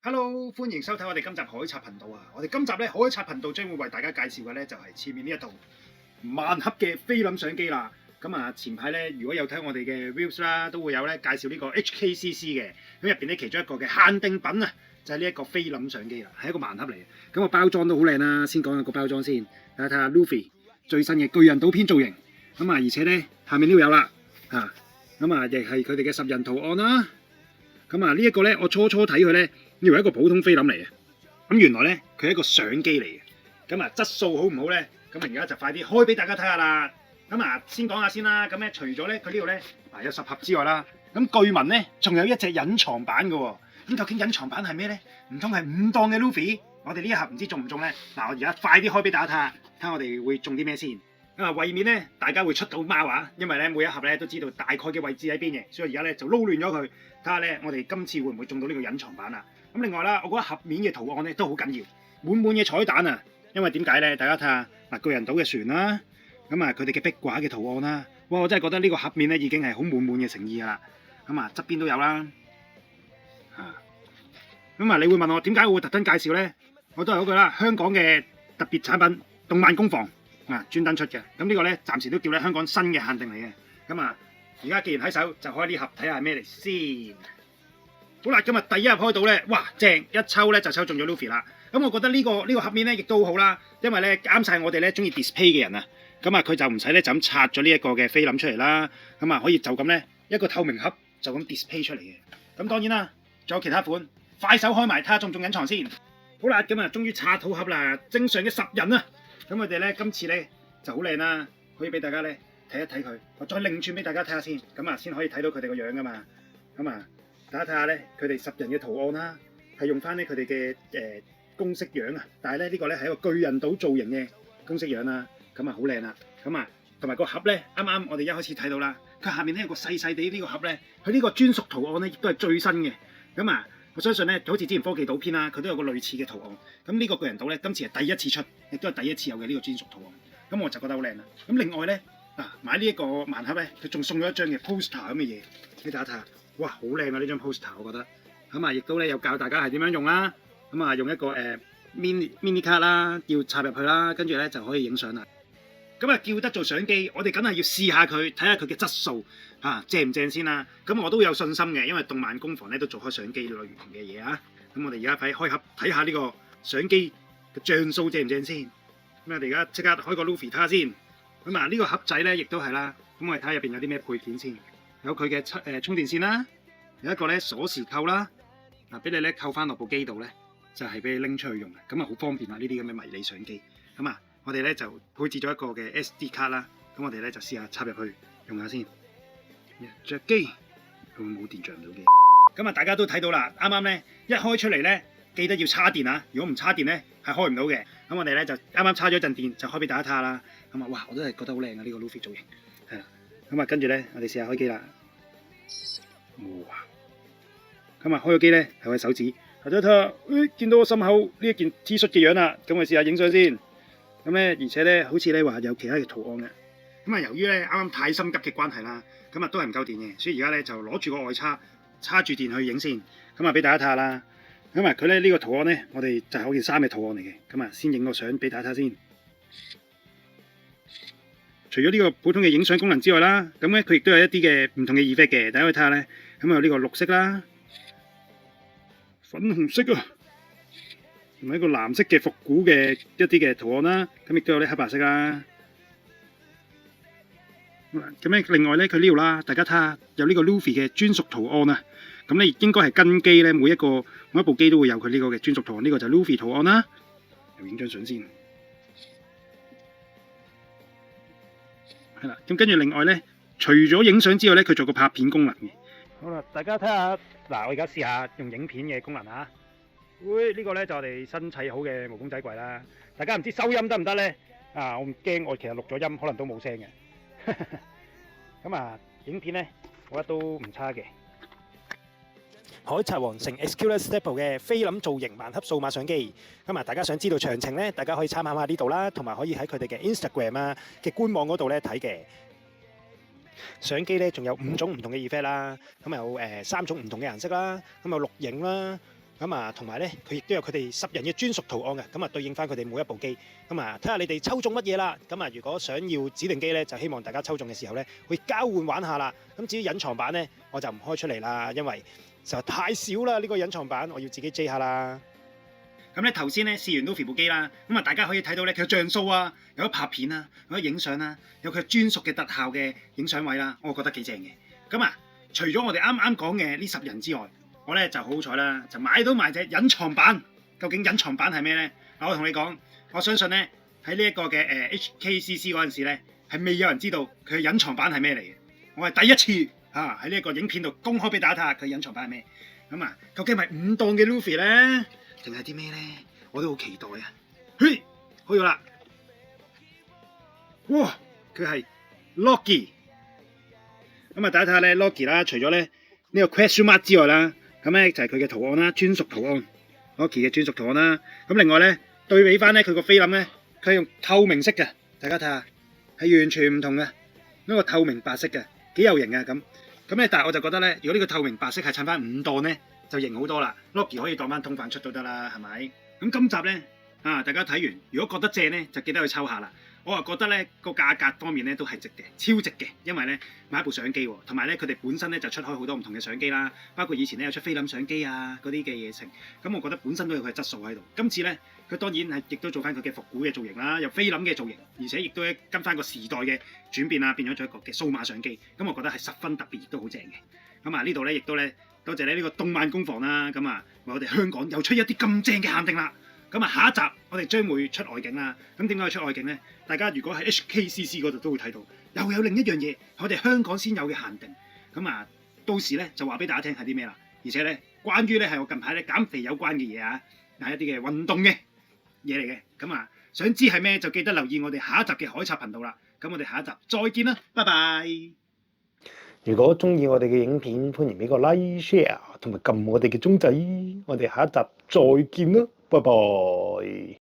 Hello，歡迎收睇我哋今集海賊頻道啊！我哋今集咧海賊頻道將會為大家介紹嘅咧就係前面呢一套萬合嘅菲林相機啦。咁啊，前排咧如果有睇我哋嘅 views 啦，都會有咧介紹呢個 HKCC 嘅。咁入邊咧其中一個嘅限定品啊，就係呢一個菲林相機啦，係一個萬合嚟嘅。咁個包裝都好靚啦，先講下個包裝先。大家睇下 Luffy 最新嘅巨人島篇造型。咁啊，而且咧下面都有啦，咁啊亦係佢哋嘅十人圖案啦。咁啊呢一個咧，我初睇佢咧，以為一個普通菲林嚟嘅，咁原來咧佢係一個相機嚟嘅。咁啊質素好唔好咧？咁而家就快啲開俾大家睇下啦。咁啊先講下先啦。咁咧除咗咧佢呢度咧有10盒之外啦，咁據聞咧仲有一隻隱藏版嘅喎。咁究竟隱藏版係咩咧？唔通係5檔嘅 Luffy？我哋呢一盒唔知中唔中咧？嗱，我而家快啲開俾大家睇下，睇下我哋會中啲咩先。為免咧大家會出到貓啊，因為咧每一盒咧都知道大概嘅位置喺邊嘅，所以而家咧就撈亂咗佢，睇下咧我哋今次會唔會中到呢個隱藏版啊？咁另外啦，我覺得盒面嘅圖案咧都好緊要，滿嘅彩蛋啊！因為點解咧？大家睇下嗱，巨人島嘅船啦，咁啊佢哋嘅壁畫嘅圖案啦，哇！我真係覺得呢個盒面咧已經係好滿嘅誠意噶啦。咁啊側邊都有啦，咁啊你會問我點解我會特登介紹咧？我都係嗰句啦，香港嘅特別產品，動漫工房。專登出嘅，咁呢個咧暫時都叫咧香港新嘅限定嚟嘅。咁啊，而家既然喺手，就開呢盒睇下係咩嚟先。好啦，今日第一盒開到咧，哇正！一抽咧就抽中咗 Luffy 啦。咁我覺得呢個盒面咧亦都好好啦，因為咧啱晒我哋咧中意 display 嘅人啊。咁啊，佢就唔使咧就咁拆咗呢一個嘅菲林出嚟啦。咁啊，可以就咁咧一個透明盒就咁 display 出嚟嘅。咁當然啦，仲有其他款，快手開埋睇下中唔中隱藏先。好啦，咁啊終於拆好盒啦，正常嘅10人啊！咁我哋咧今次咧就好靚啦，可以俾大家咧睇一睇佢。我再擰轉俾大家睇下先，咁啊先可以睇到佢哋個樣噶嘛。咁啊，大家睇下咧，佢哋10人嘅圖案啦，係用翻咧佢哋嘅公式樣啊。但係咧呢個咧係一個巨人島造型嘅公式樣啦，咁啊好靚啦。咁啊同埋個盒咧，啱啱我哋一開始睇到啦，佢下面咧有個細細地呢個盒咧，佢呢個專屬圖案咧亦都係最新嘅。咁啊〜我相信咧，好似之前科技島篇啦，佢都有個類似嘅圖案。咁呢個巨人島咧，今次係第一次出，亦都係第一次有嘅呢個專屬圖案。咁我就覺得好靚啦。咁另外咧，買呢一個萬合咧，佢仲送咗一張嘅 poster 咁嘅嘢俾大家睇下。哇，好靚啊！呢張 poster 我覺得。咁啊，亦都咧有教大家係點樣用啦。咁啊，用一個mini 卡啦，要插入去啦，跟住咧就可以影相啦。咁啊，叫得做相機，我哋梗係要試下佢，睇下佢嘅質素正唔正先啦。咁我都有信心嘅，因為動漫工房咧都做開相機類型嘅嘢啊。咁我哋而家快開盒睇下呢個相機嘅像素正唔正先。咁我哋而家即刻開個 Luffy 睇下先。咁啊，呢個盒仔咧亦都係啦。咁我哋睇下入邊有啲咩配件先。有佢嘅充電線啦，有一個咧鎖匙扣啦，俾你咧扣翻落部機度咧，就係俾你拎出去用嘅。咁啊好方便啊！呢啲咁嘅迷你相機。咁啊〜我哋咧就配置咗一個嘅 SD 卡啦，咁我哋咧就試下插入去用下先。着機，佢會冇電着唔到機。咁啊，大家都睇到啦，啱啱咧一開出嚟咧，記得要叉電啊！如果唔叉電咧，係開唔到嘅。咁我哋咧就啱啱叉咗陣電，就開俾大家睇下啦。咁啊，哇！我都係覺得好靚啊！呢個 Luffy 造型係啦。咁啊，跟住咧，我哋試下開機啦。哇！咁啊，開咗機咧，係我手指，睇下，見到我心口呢一件 T 恤嘅樣啦。咁我試下影相先。咁咧，而且咧，好似咧話有其他嘅圖案嘅。咁啊，由於咧啱啱太心急嘅關係啦，咁啊都係唔夠電嘅，所以而家咧就攞住個外叉，叉住電去影先。咁啊，俾大家睇下啦。咁啊，佢咧呢個圖案咧，我哋就係嗰件衫嘅圖案嚟嘅。咁啊，先影個相俾大家睇先。除咗呢個普通嘅影相功能之外啦，咁咧佢亦都有一啲嘅唔同嘅 effect 嘅。大家可以睇下咧，咁啊有呢個綠色啦、粉紅色啊。同埋一個藍色嘅復古嘅一啲嘅圖案啦，咁亦都有啲黑白色啦。咁咧，另外咧，佢呢度啦，大家睇下有呢個 Luffy 嘅專屬圖案啊。咁咧應該係跟機咧，每一部機都會有佢呢個嘅專屬圖案。呢個就係 Luffy 圖案啦。影張相先。係啦，咁跟住另外咧，除咗影相之外咧，佢仲有個拍片功能嘅。好啦，大家睇下，嗱，我而家試下用影片嘅功能啊。呢個咧就我哋新砌好嘅毛公仔櫃啦。大家唔知收音得唔得咧？我唔驚，我其實錄咗音，可能都冇聲嘅。咁啊，影片咧，我覺得都唔差嘅。海賊王乘 Excalibur Stable 嘅菲林造型萬合數碼相機。咁啊，大家想知道詳情咧，大家可以參考下呢度啦，同埋可以喺佢哋嘅 Instagram 嘅官網嗰度咧睇嘅。相機咧仲有5種唔同嘅 effect 啦，咁有3種唔同嘅顏色啦，咁有錄影啦。咁啊，同埋咧，佢亦都有佢哋10人嘅專屬圖案嘅，咁啊對應翻佢哋每一部機，咁啊睇下你哋抽中乜嘢啦。咁啊，如果想要指定機咧，就希望大家抽中嘅時候咧，會交換玩下啦。咁至於隱藏版咧，我就唔開出嚟啦，因為實在太少啦呢個隱藏版，我要自己追下啦。咁咧頭先咧試完 Luffy 部機啦，咁啊大家可以睇到咧佢嘅像素啊，有得拍片啊，有得影相啦，有佢專屬嘅特效嘅影相位啦，我覺得幾正嘅。咁啊，除咗我哋啱啱講嘅呢10人之外，我咧就好彩啦，就買到埋隻隱藏版。究竟隱藏版係咩咧？嗱，我同你講，我相信咧喺呢一個嘅HKCC 嗰陣時咧，係未有人知道佢嘅隱藏版係咩嚟嘅。我係第一次喺呢一個影片度公開俾大家睇下佢隱藏版係咩。咁啊，究竟係5檔嘅 Luffy 咧，定係啲咩咧？我都好期待啊！嘿，開咗啦！哇，佢係 Logi。咁啊，大家睇下咧 Logi 啦，除咗咧呢個 question mark 之外啦。咁咧就係佢嘅圖案啦，專屬圖案 ，Logi 嘅專屬圖案啦。咁另外咧對比翻咧佢個菲林咧，佢係用透明色嘅，大家睇下係完全唔同嘅，呢個透明白色嘅，幾有型嘅咁。咁咧但係我就覺得咧，如果呢個透明白色係襯翻5檔咧，就型好多啦。Logi 可以當翻通販出都得啦，係咪？咁今集咧大家睇完，如果覺得正咧，就記得去抽下啦。我啊覺得咧個價格方面咧都係值嘅，超值嘅，因為咧買一部相機喎，同埋咧佢哋本身咧就出開好多唔同嘅相機啦，包括以前咧有出菲林相機啊嗰啲嘅嘢成，咁我覺得本身都有佢嘅質素喺度。今次咧佢當然係亦都做翻佢嘅復古嘅造型啦，有菲林嘅造型，而且亦都跟翻個時代嘅轉變啊，變咗做一個嘅數碼相機，咁我覺得係十分特別，亦都好正嘅。咁啊呢度咧亦都咧多謝咧呢個動漫工房啦，咁啊我哋香港又出一啲咁正嘅限定啦。咁啊，下一集我哋將會出外景啦。咁點解要出外景咧？大家如果喺 HKCC 嗰度都會睇到，又有另一樣嘢，我哋香港先有嘅限定。咁啊，到時咧就話俾大家聽係啲咩啦。而且咧，關於咧係我近排咧減肥有關嘅嘢啊，係一啲嘅運動嘅嘢嚟嘅。咁啊，想知係咩就記得留意我哋下一集嘅海賊頻道啦。咁我哋下一集再見啦，拜拜！如果中意我哋嘅影片，歡迎俾個 like、share 同埋撳我哋嘅鐘仔。我哋下一集再見啦，拜拜。